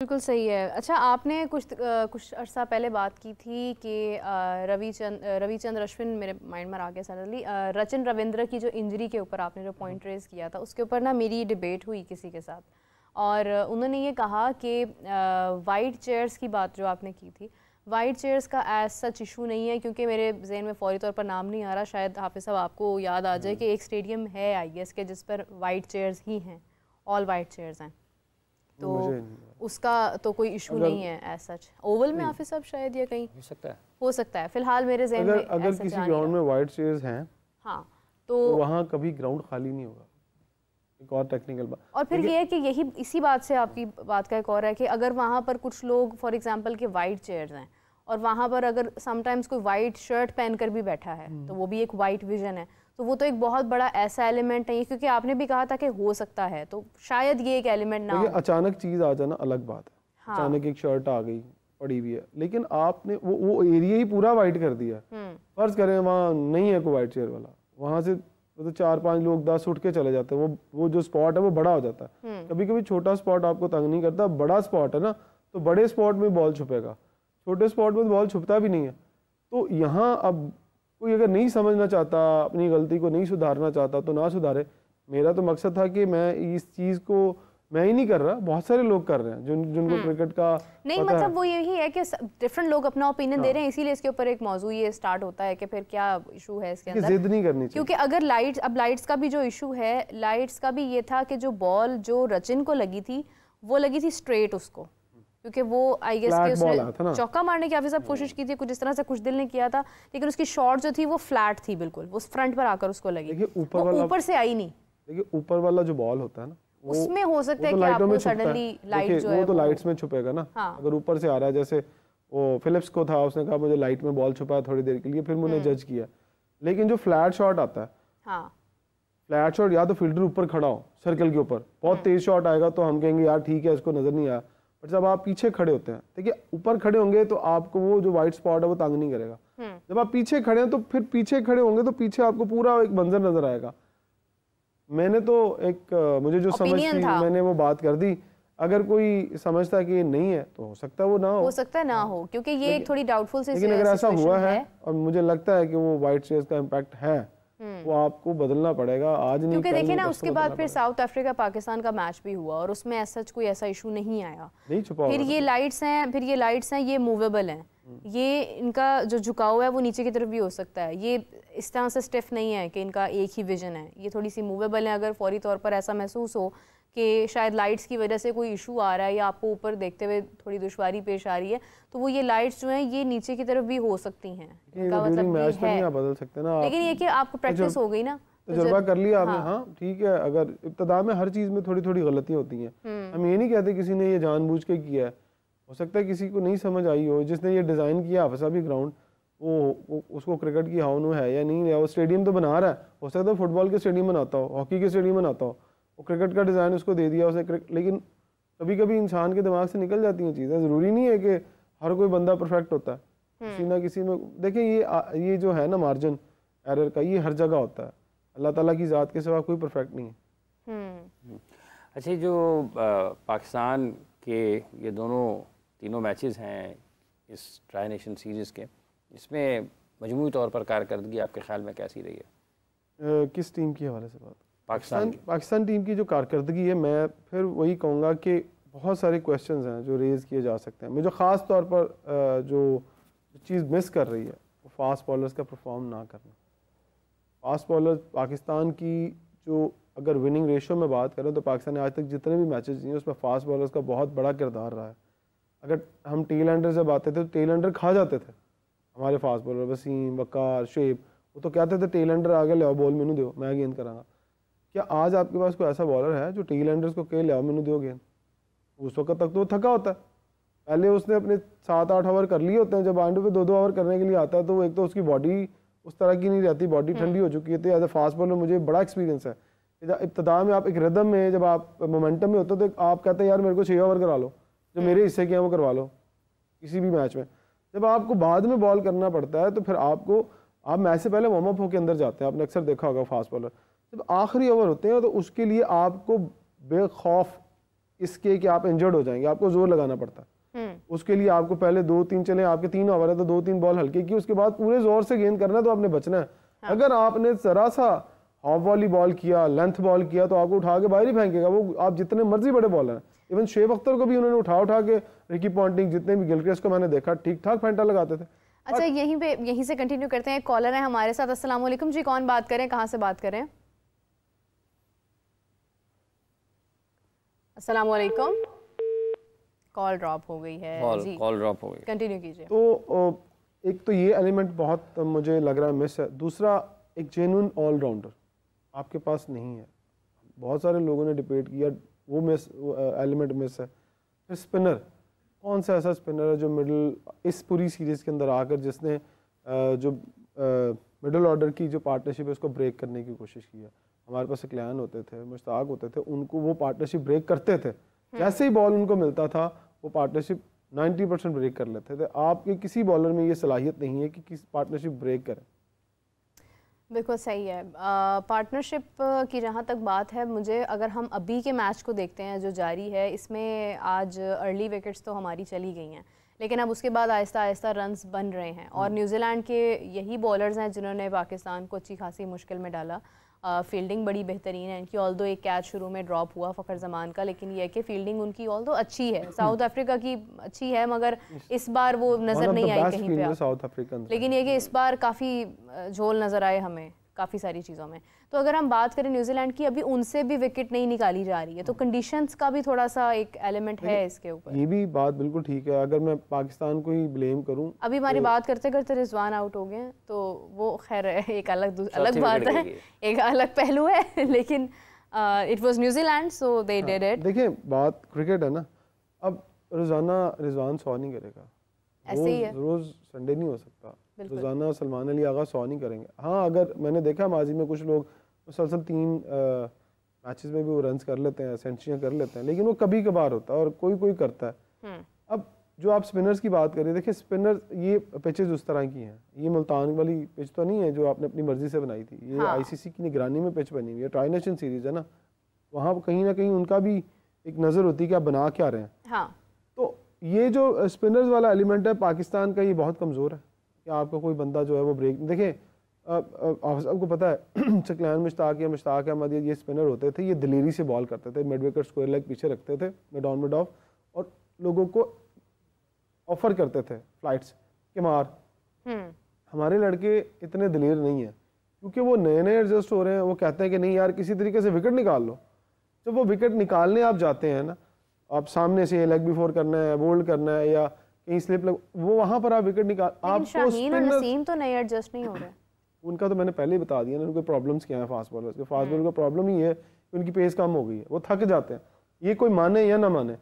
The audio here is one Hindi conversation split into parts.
बिल्कुल सही है। अच्छा, आपने कुछ अर्सा पहले बात की थी कि रविचंद्र अश्विन, मेरे माइंड में आ गया सडनली, रचिन रविंद्र की जो इंजरी के ऊपर आपने जो पॉइंट रेज किया था, उसके ऊपर ना मेरी डिबेट हुई किसी के साथ, और उन्होंने ये कहा कि वाइट चेयर्स की बात जो आपने की थी, वाइट चेयर्स का एज सच इशू नहीं है, क्योंकि मेरे जहन में फौरी तौर पर नाम नहीं आ रहा, शायद हाफिज साहब आपको याद आ जाए कि एक स्टेडियम है आई गेस के जिस पर वाइट चेयर्स ही हैं, ऑल वाइट चेयर्स हैं, तो उसका तो कोई इशू नहीं है एज सच। ओवल में हाफिज साहब शायद ये कहीं हो सकता है फिलहाल मेरे जहन में अगर किसी ग्राउंड में वाइट चेयर्स हैं, हाँ, तो वहाँ कभी ग्राउंड खाली नहीं होगा। एक और टेक्निकल बात, और फिर ये है कि यही इसी बात से आपकी बात का एक और है कि अगर वहाँ पर कुछ लोग फॉर एग्जांपल के वाइट चेयर्स हैं और वहाँ पर अगर समटाइम्स कोई वाइट शर्ट पहनकर भी बैठा है तो वो भी एक वाइट विजन है, तो वो तो एक बहुत बड़ा ऐसा एलिमेंट नहीं है, क्योंकि आपने भी कहा था कि हो सकता है, तो शायद ये एक एलिमेंट ना हो। अचानक चीज आ जाना अलग बात है। हाँ। अचानक एक शर्ट आ गई पड़ी हुई है, लेकिन आपने वो एरिया ही पूरा वाइट कर दिया। फर्ज करें वहाँ नहीं है कोई वाइट चेयर वाला, वहां से तो 4-5 लोग 10 उठ के चले जाते हैं, वो जो स्पॉट है वो बड़ा हो जाता है। कभी कभी छोटा स्पॉट आपको तंग नहीं करता, बड़ा स्पॉट है ना, तो बड़े स्पॉट में बॉल छुपेगा, छोटे स्पॉट में बॉल छुपता भी नहीं है। तो यहाँ अब कोई अगर नहीं समझना चाहता, अपनी गलती को नहीं सुधारना चाहता तो ना सुधारे। मेरा तो मकसद था कि मैं इस चीज़ को मैं ही नहीं कर रहा, बहुत सारे लोग कर रहे हैं जिनको क्रिकेट का नहीं, मतलब वो यही है कि डिफरेंट लोग अपना ओपिनियन दे रहे हैं, इसीलिए इसके ऊपर एक मौजू ये स्टार्ट होता है कि फिर क्या इशू है इसके अंदर। जिद नहीं करनी चाहिए, क्योंकि अगर लाइट्स का भी जो इशू है, लाइट्स का भी ये था कि जो बॉल जो रचिन को लगी थी वो लगी थी स्ट्रेट उसको, क्योंकि वो आई गेस कि उसने चौका मारने की हाफिज साहब कोशिश की थी कुछ इस तरह से, कुछ दिल ने किया था, लेकिन उसकी शॉट जो थी वो फ्लैट थी बिल्कुल, वो फ्रंट पर आकर उसको लगी, ऊपर से आई नहीं। देखिए ऊपर वाला जो बॉल होता है ना, उसमें हो सकता है कि आपको सडनली लाइट जो है वो तो लाइट्स में छुपेगा ना। हाँ। अगर ऊपर से आ रहा है, जैसे वो फिलिप्स को था, उसने कहा मुझे लाइट में बॉल छुपा है थोड़ी देर के लिए, फिर मैंने जज किया। लेकिन जो फ्लैट शॉट आता है, हाँ, फ्लैट शॉट या तो फील्डर ऊपर खड़ा हो सर्कल के ऊपर, बहुत तेज शॉट आएगा तो हम कहेंगे यार ठीक है इसको नजर नहीं आया, बट जब आप पीछे खड़े होते हैं, देखिए ऊपर खड़े होंगे तो आपको वो जो व्हाइट स्पॉट है वो तंग नहीं करेगा। जब आप पीछे खड़े हैं तो फिर पीछे खड़े होंगे तो पीछे आपको पूरा एक मंजर नजर आएगा। मैंने तो एक मुझे जो समझ थी मैंने वो बात कर दी। अगर कोई समझता है कि ये नहीं है तो हो सकता है वो ना हो सकता है ना हो, क्योंकि ये एक थोड़ी डाउटफुल सी, लेकिन अगर ऐसा हुआ है और मुझे लगता है कि वो व्हाइट चेयर्स का इम्पैक्ट है, वो आपको बदलना पड़ेगा आज नहीं, क्योंकि देखिए ना उसके बाद फिर साउथ अफ्रीका पाकिस्तान का मैच भी हुआ और उसमें ऐसा कोई ऐसा इशू नहीं आया, नहीं छुपा। फिर ये लाइट्स हैं, ये मूवेबल हैं, ये इनका जो झुकाव है वो नीचे की तरफ भी हो सकता है, ये इस तरह से स्टिफ नहीं है कि इनका एक ही विजन है, ये थोड़ी सी मूवेबल है। अगर फौरी तौर पर ऐसा महसूस हो कि शायद लाइट्स की वजह से कोई इशू आ रहा है या आपको ऊपर देखते हुए थोड़ी दुश्वारी पेश आ रही है, तो वो ये लाइट्स जो हैं ये नीचे की तरफ भी हो सकती हैं, इनका मतलब ये है। बदल सकते ना, लेकिन ये कि आपको प्रैक्टिस हो गई ना, तजुर्बा कर लिया आपने। हाँ ठीक है, अगर इब्तिदा में हर चीज में थोड़ी थोड़ी गलतियां होती हैं, हम ये नहीं कहते किसी ने ये जानबूझ के किया है, हो सकता है किसी को नहीं समझ आई हो, जिसने ये डिजाइन किया हाफिज साहब ग्राउंड, वो उसको क्रिकेट की हाउन है या नहीं है, वो स्टेडियम तो बना रहा है, हो सकता है फुटबॉल के स्टेडियम बनाता हो, हॉकी के स्टेडियम बनाता हो, वो क्रिकेट का डिज़ाइन उसको दे दिया उसने। लेकिन कभी कभी इंसान के दिमाग से निकल जाती हैं चीज़ें, ज़रूरी नहीं है कि हर कोई बंदा परफेक्ट होता है, किसी ना किसी में। देखिए ये जो है ना मार्जिन एरर का, ये हर जगह होता है, अल्लाह ताला की ज़ात के सिवा कोई परफेक्ट नहीं है। अच्छा, जो पाकिस्तान के ये तीनों मैचेस हैं इस ट्राई नेशन सीरीज़ के, इसमें मजमूई तौर पर कारकर्दगी आपके ख्याल में कैसी रही है? किस टीम की हवाले से बात? पाकिस्तान टीम की जो कारकर्दगी है, मैं फिर वही कहूँगा कि बहुत सारे क्वेश्चंस हैं जो रेज़ किए जा सकते हैं। मुझे ख़ास तौर पर जो चीज़ मिस कर रही है वो फास्ट बॉलर्स का परफॉर्म ना करना। फास्ट बॉलर पाकिस्तान की जो अगर विनिंग रेशो में बात करें तो पाकिस्तान ने आज तक जितने भी मैचेस जिए उसमें फास्ट बॉलर्स का बहुत बड़ा किरदार रहा है। अगर हम टेल एंडर से बात करते तो टेल एंडर खा जाते थे हमारे फास्ट बॉलर, वसीम, वकार, शेब, वो तो कहते थे टेल एंडर आ गया, ले बॉल मैनू दो, मैं गेंद करांगा। क्या आज आपके पास कोई ऐसा बॉलर है जो टेल एंडर्स को कहे ले मैनू दो गेंद? उस वक्त तक तो वो थका होता है, पहले उसने अपने 7-8 ओवर कर लिए होते हैं, जब एंड पे 2-2 ओवर करने के लिए आता है तो एक तो उसकी बॉडी उस तरह की नहीं रहती, बॉडी ठंडी हो चुकी है। तो एज ए फास्ट बॉलर मुझे बड़ा एक्सपीरियंस है, इब्तिदा में आप एक रिदम में, जब आप मोमेंटम में होते हो तो आप कहते हैं यार मेरे को 6 ओवर करा लो, जो मेरे हिस्से के हैं वो करवा लो किसी भी मैच में। जब आपको बाद में बॉल करना पड़ता है तो फिर आप मैच से पहले वार्म अप होकर अंदर जाते हैं, आपने अक्सर देखा होगा फास्ट बॉलर, जब आखिरी ओवर होते हैं तो उसके लिए आपको बेखौफ इसके कि आप इंजर्ड हो जाएंगे, आपको जोर लगाना पड़ता है। उसके लिए आपको पहले 2-3 चले, आपके 3 ओवर है तो 2-3 बॉल हल्के की, उसके बाद पूरे जोर से गेंद करना है तो आपने बचना है। अगर आपने जरा सा हाफ वॉली बॉल किया, लेंथ बॉल किया, तो आपको उठा के बाहर ही फेंकेगा वो, आप जितने मर्जी बड़े बॉलर हैं। इवन शेब अख्तर को भी उन्होंने उठा के, रिकी पॉन्टिंग, जितने भी गिलक्रिस्ट को मैंने देखा ठीक ठाक फेंटा लगाते थे। अच्छा, यहीं से कंटिन्यू करते हैं। कॉलर है हमारे साथ। अस्सलाम वालेकुम जी, कौन बात करें, कहाँ से बात करें? अस्सलाम वालेकुम। कॉल ड्रॉप हो गई है जी, कॉल ड्रॉप हो गई, कंटिन्यू कीजिए। तो एक तो ये एलिमेंट बहुत मुझे लग रहा है मिस है। दूसरा, एक जेन्युइन ऑलराउंडर आपके पास नहीं है। बहुत सारे लोगों ने डिबेट किया, वो मिस एलिमेंट मिस है। फिर स्पिनर, कौन सा ऐसा स्पिनर है जो मिडिल इस पूरी सीरीज़ के अंदर आकर जिसने जो मिडिल ऑर्डर की जो पार्टनरशिप है उसको ब्रेक करने की कोशिश की है। हमारे पास इकलान होते थे, मुश्ताक होते थे, उनको वो पार्टनरशिप ब्रेक करते थे। जैसे ही बॉल उनको मिलता था वो पार्टनरशिप 90% ब्रेक कर लेते थे। आपके किसी बॉलर में ये सलाहियत नहीं है कि किस पार्टनरशिप ब्रेक करें। बिल्कुल सही है। पार्टनरशिप की जहाँ तक बात है, मुझे अगर हम अभी के मैच को देखते हैं जो जारी है, इसमें आज अर्ली विकेट्स तो हमारी चली गई हैं, लेकिन अब उसके बाद आहिस्ता आहिस्ता रन्स बन रहे हैं और न्यूजीलैंड के यही बॉलर्स हैं जिन्होंने पाकिस्तान को अच्छी खासी मुश्किल में डाला। फील्डिंग बड़ी बेहतरीन है इनकी, ऑल्दो एक कैच शुरू में ड्रॉप हुआ फ़खर जमान का, लेकिन यह है कि फील्डिंग उनकी ऑल्दो अच्छी है। साउथ अफ्रीका की अच्छी है मगर इस बार वो नज़र नहीं आई कहीं पे साउथ अफ्रीकन, लेकिन ये कि इस बार काफ़ी झोल नज़र आए हमें काफ़ी सारी चीज़ों में। तो अगर हम बात करें न्यूजीलैंड की, अभी उनसे भी विकेट नहीं निकाली जा रही है, तो कंडीशंस का भी थोड़ा सा एक एलिमेंट है इसके ऊपर। ये भी बात बिल्कुल ठीक है। अगर मैं पाकिस्तान को ही ब्लेम करूं, अभी हमारी बात करते करते रिजवान आउट हो गए तो वो खैर एक अलग बात है, एक अलग पहलू है, लेकिन it was New Zealand so they did it. देखिए बात क्रिकेट है ना, अब रोजाना रिजवान 100 नहीं करेगा, ऐसे ही है, रोज संडे नहीं हो सकता। रोजाना सलमान अली आगा 100 नहीं करेंगे। हाँ, अगर मैंने देखा माजी में कुछ लोग मुसलसल 3 मैचेस में भी वो रन्स कर लेते हैं, सेंचुरियाँ कर लेते हैं, लेकिन वो कभी कभार होता है और कोई कोई करता है। अब जो आप स्पिनर्स की बात करें, देखिए स्पिनर ये पिचेस उस तरह की हैं, ये मुल्तान वाली पिच तो नहीं है जो आपने अपनी मर्जी से बनाई थी, ये आईसीसी की निगरानी में पिच बनी हुई है। ट्राई नेशन सीरीज है ना, वहाँ कहीं ना कहीं उनका भी एक नज़र होती है कि आप बना क्या रहे हैं। तो ये जो स्पिनर्स वाला एलिमेंट है पाकिस्तान का, ये बहुत कमज़ोर है कि आपका कोई बंदा जो है वो ब्रेक। देखिए आपको पता है शक्लान मुश्ताक या मुश्ताक अहमद, ये स्पिनर होते थे, ये दिलेरी से बॉल करते थे, मिड विकेट स्क्वायर लेग पीछे रखते थे, मिड ऑन मिड ऑफ, और लोगों को ऑफर करते थे फ्लाइट्स के मार। हमारे लड़के इतने दिलेर नहीं है क्योंकि वो नए नए एडजस्ट हो रहे हैं। वो कहते हैं कि नहीं यार किसी तरीके से विकेट निकाल लो। जब वो विकेट निकालने आप जाते हैं ना, आप सामने से लेग बिफोर करना है, बोल्ड करना है या कहीं स्लिप लग, वो वहां पर आप विकेट निकाल, आपको नसीम तो नए एडजस्ट नहीं हो रहे। उनका तो मैंने पहले ही बता दिया ना, उनके प्रॉब्लम्स क्या है फास्ट बॉलर्स के। फास्ट बॉलर का प्रॉब्लम ही है कि उनकी पेस कम हो गई है, वो थक जाते हैं। ये कोई माने या ना माने,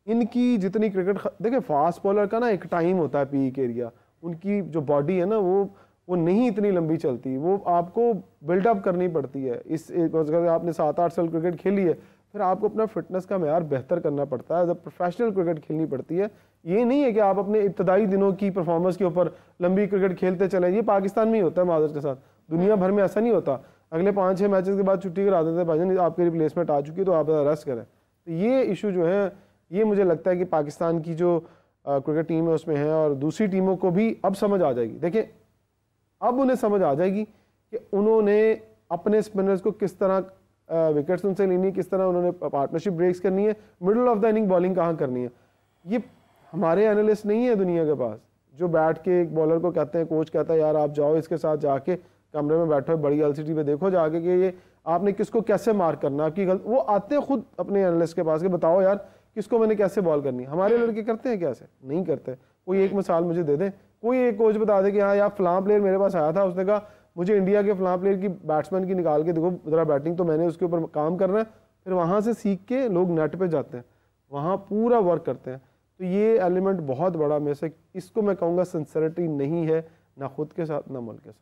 इनकी जितनी क्रिकेट देखिए फास्ट बॉलर का ना एक टाइम होता है पीक एरिया, उनकी जो बॉडी है ना वो नहीं इतनी लंबी चलती, वो आपको बिल्डअप करनी पड़ती है। इस अगर आपने 7-8 साल क्रिकेट खेली है, फिर आपको अपना फिटनेस का मेयार बेहतर करना पड़ता है, जब प्रोफेशनल क्रिकेट खेलनी पड़ती है। ये नहीं है कि आप अपने इब्तदाई दिनों की परफॉर्मेंस के ऊपर लंबी क्रिकेट खेलते चलें। ये पाकिस्तान में ही होता है माजर के साथ, दुनिया भर में ऐसा नहीं होता। अगले 5-6 मैचेस के बाद छुट्टी करा देते हैं, भाईजान आपकी रिप्लेसमेंट आ चुकी है तो आप रेस्ट करें। तो ये इशू जो है, ये मुझे लगता है कि पाकिस्तान की जो क्रिकेट टीम है उसमें है, और दूसरी टीमों को भी अब समझ आ जाएगी। देखिए अब उन्हें समझ आ जाएगी कि उन्होंने अपने स्पिनर्स को किस तरह विकेट्स उनसे लेनी, किस तरह उन्होंने पार्टनरशिप ब्रेक्स करनी है, middle of the inning bowling कहाँ करनी है। ये हमारे एनालिस्ट नहीं है दुनिया के पास जो बैठ के एक बॉलर को कहते हैं, कोच कहता है यार आप जाओ इसके साथ जाके कमरे में बैठो बड़ी एलसीडी पे देखो जाके कि ये आपने किसको कैसे मार्क करना, आपकी गलत। वो आते हैं खुद अपने एनालिस्ट के पास कि बताओ यार किसको मैंने कैसे बॉल करनी है। हमारे लड़के करते हैं कैसे? नहीं करते। कोई एक मिसाल मुझे दे दें, कोई एक कोच बता दे कि हाँ यार फलां प्लेयर मेरे पास आया था, उसने कहा मुझे इंडिया के फलां प्लेयर की बैट्समैन की निकाल के देखो जरा बैटिंग, तो मैंने उसके ऊपर काम करना है। फिर वहाँ से सीख के लोग नेट पे जाते हैं, वहाँ पूरा वर्क करते हैं। तो ये एलिमेंट बहुत बड़ा मिस है। इसको मैं कहूँगा सिंसियरिटी नहीं है, ना खुद के साथ ना मुल्क के साथ।